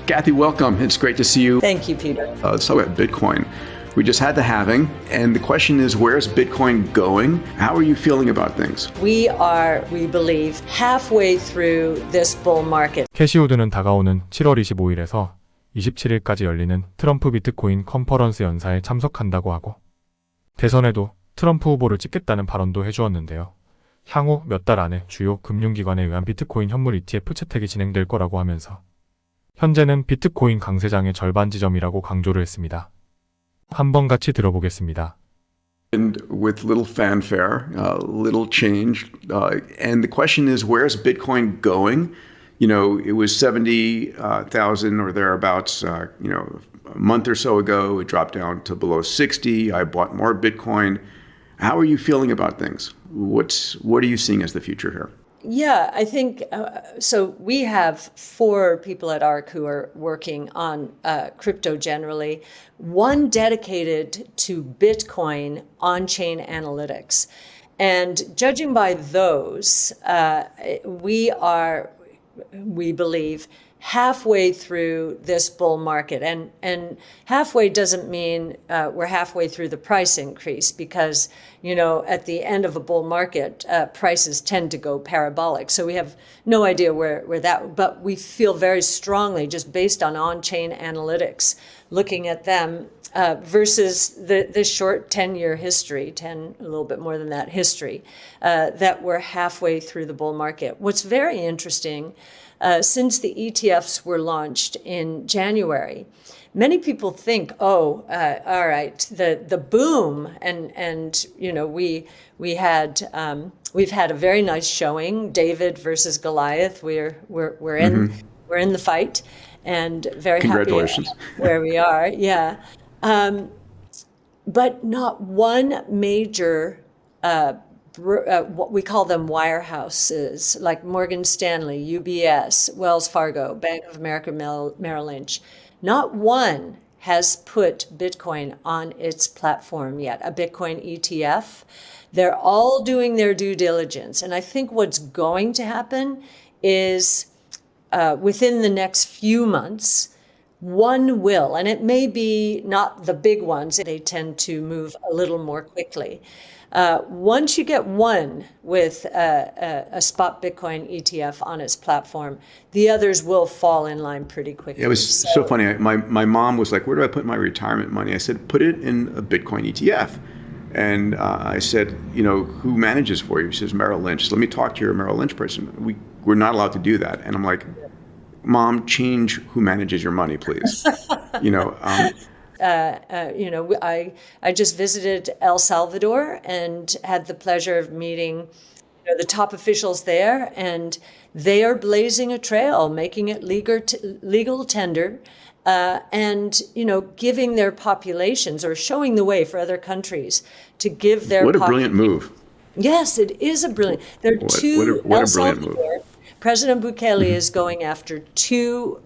Kathy, welcome. It's great to see you. Thank you, Peter. Let's talk about Bitcoin. We just had the halving, and the question is, where's Bitcoin going? How are you feeling about things? We believe, halfway through this bull market. 캐시우드는 다가오는 7월 25일에서 27일까지 열리는 트럼프 비트코인 컨퍼런스 연사에 참석한다고 하고 대선에도 트럼프 후보를 찍겠다는 발언도 해주었는데요. 향후 몇 달 안에 주요 금융기관에 의한 비트코인 현물 ETF 채택이 진행될 거라고 하면서 현재는 비트코인 강세장의 절반 지점이라고 강조를 했습니다. 한번 같이 들어보겠습니다. And with little fanfare, little change, and the question is, where's Bitcoin going? You know, it was 70,000 or thereabouts, a month or so ago. It dropped down to below 60. I bought more Bitcoin. How are you feeling about things? What are you seeing as the future here? Yeah, I think, so we have 4 people at ARC who are working on crypto generally, one dedicated to Bitcoin on-chain analytics. And judging by those, we believe, halfway through this bull market. And halfway doesn't mean we're halfway through the price increase because, at the end of a bull market, prices tend to go parabolic. So we have no idea where that, but we feel very strongly just based on-chain analytics, looking at them versus the short 10-year history, a little bit more than that history, that we're halfway through the bull market. What's very interesting, since the ETFs were launched in January, many people think, all right, the boom, and we've had a very nice showing, David versus Goliath. We're in the fight, and very Congratulations. happy where we are. Yeah, but not one major. What we call them wirehouses, like Morgan Stanley, UBS, Wells Fargo, Bank of America, Merrill Lynch. Not one has put Bitcoin on its platform yet, a Bitcoin ETF. They're all doing their due diligence. And I think what's going to happen is within the next few months, one will, and it may be not the big ones, they tend to move a little more quickly. Once you get one with a spot Bitcoin ETF on its platform, the others will fall in line pretty quickly. It was so funny. My mom was like, where do I put my retirement money? I said, put it in a Bitcoin ETF. And I said, who manages for you? She says, Merrill Lynch. Let me talk to your Merrill Lynch person. We're not allowed to do that. And I'm like, Mom, change who manages your money, please. I just visited El Salvador and had the pleasure of meeting the top officials there, and they are blazing a trail, making it legal tender, and giving their populations or showing the way for other countries to give their. What a brilliant move! Yes, it is a brilliant. There are two. What a brilliant move! President Bukele is going after two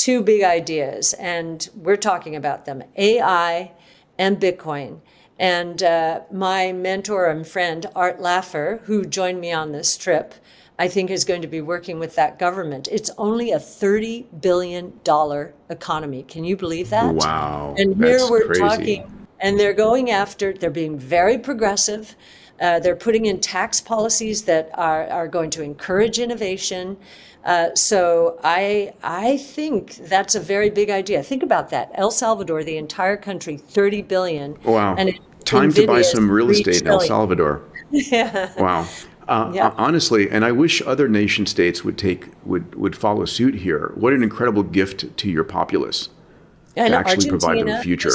big ideas, and we're talking about them, AI and Bitcoin. And my mentor and friend, Art Laffer, who joined me on this trip, I think is going to be working with that government. It's only a $30 billion economy. Can you believe that? Wow. And here we're crazy. talking, and they're being very progressive. They're putting in tax policies that are going to encourage innovation. So I think that's a very big idea. Think about that. El Salvador, the entire country, $30 billion. Wow. And time to buy some real estate in El trillion. Salvador. Yeah. Wow. Honestly, and I wish other nation states would follow suit here. What an incredible gift to your populace. And to actually provide them a future.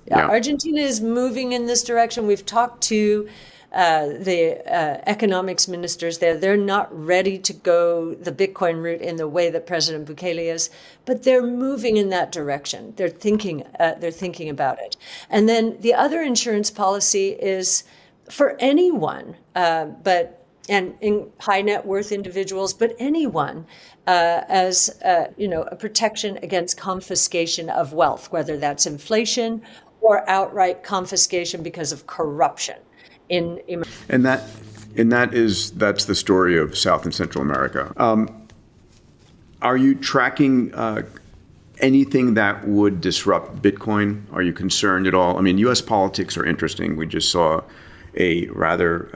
Argentina is moving in this direction. We've talked to the economics ministers there. They're not ready to go the Bitcoin route in the way that President Bukele is, but they're moving in that direction. They're thinking about it. And then the other insurance policy is for anyone, and in high net worth individuals, but anyone, as a protection against confiscation of wealth, whether that's inflation or outright confiscation because of corruption. And that's the story of South and Central America. Are you tracking anything that would disrupt Bitcoin? Are you concerned at all? I mean, U.S. politics are interesting. We just saw a rather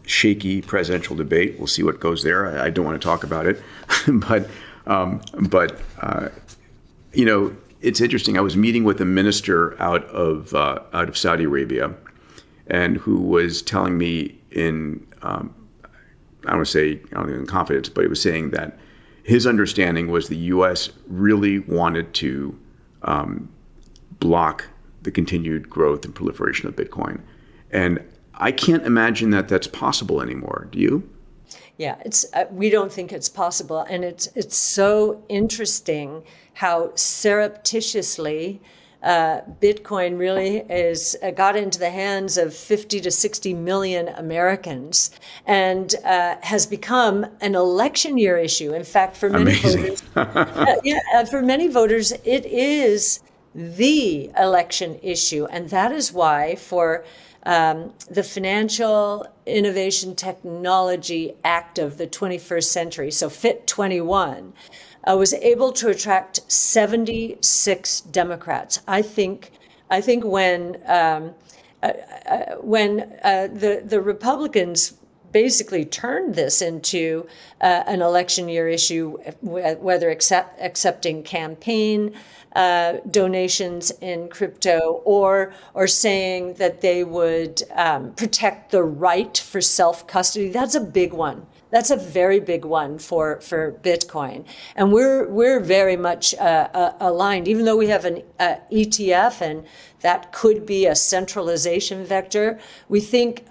shaky presidential debate. We'll see what goes there. I don't want to talk about it, but you know, it's interesting. I was meeting with a minister out of Saudi Arabia, and who was telling me in I don't want to say in confidence, but he was saying that his understanding was the U.S. really wanted to block the continued growth and proliferation of Bitcoin, and I can't imagine that that's possible anymore. Do you? Yeah, it's we don't think it's possible, and it's so interesting how surreptitiously Bitcoin really got into the hands of 50 to 60 million Americans and has become an election year issue. In fact, for many voters, for many voters, it is the election issue, and that is why for the Financial Innovation Technology Act of the 21st century, so FIT 21, was able to attract 76 Democrats. I think when the Republicans basically turned this into an election year issue, whether accepting campaign donations in crypto or saying that they would protect the right for self-custody. That's a big one. That's a very big one for Bitcoin. And we're very much aligned, even though we have an ETF and that could be a centralization vector. We think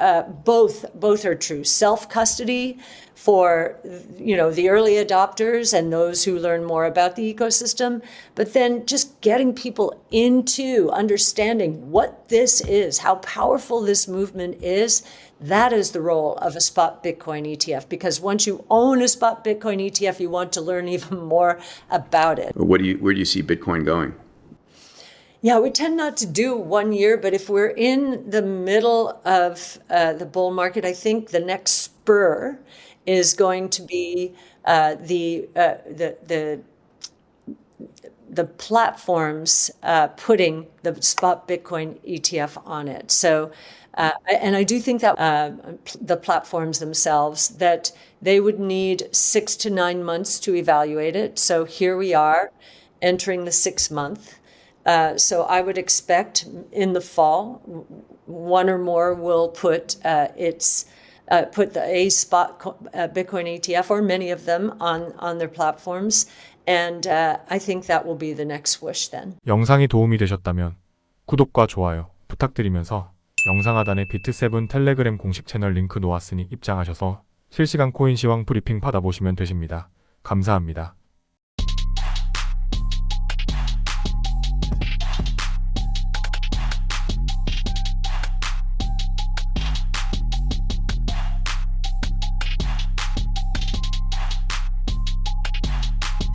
both are true. Self-custody for the early adopters and those who learn more about the ecosystem, but then just getting people into understanding what this is, how powerful this movement is. That is the role of a spot Bitcoin ETF, because once you own a spot Bitcoin ETF, you want to learn even more about it. Where do you see Bitcoin going? Yeah, we tend not to do 1 year, but if we're in the middle of the bull market, I think the next spur is going to be the platforms putting the spot Bitcoin ETF on it. So, and I do think that the platforms themselves, that they would need 6 to 9 months to evaluate it. So here we are entering the 6th month. So I would expect in the fall, one or more will put a spot Bitcoin ETF, or many of them, on their platforms. And I think that will be the next swoosh then. 영상이 도움이 되셨다면 구독과 좋아요 부탁드리면서 영상 하단에 비트세븐 텔레그램 공식 채널 링크 놓았으니 입장하셔서 실시간 코인 시황 브리핑 받아보시면 되십니다. 감사합니다.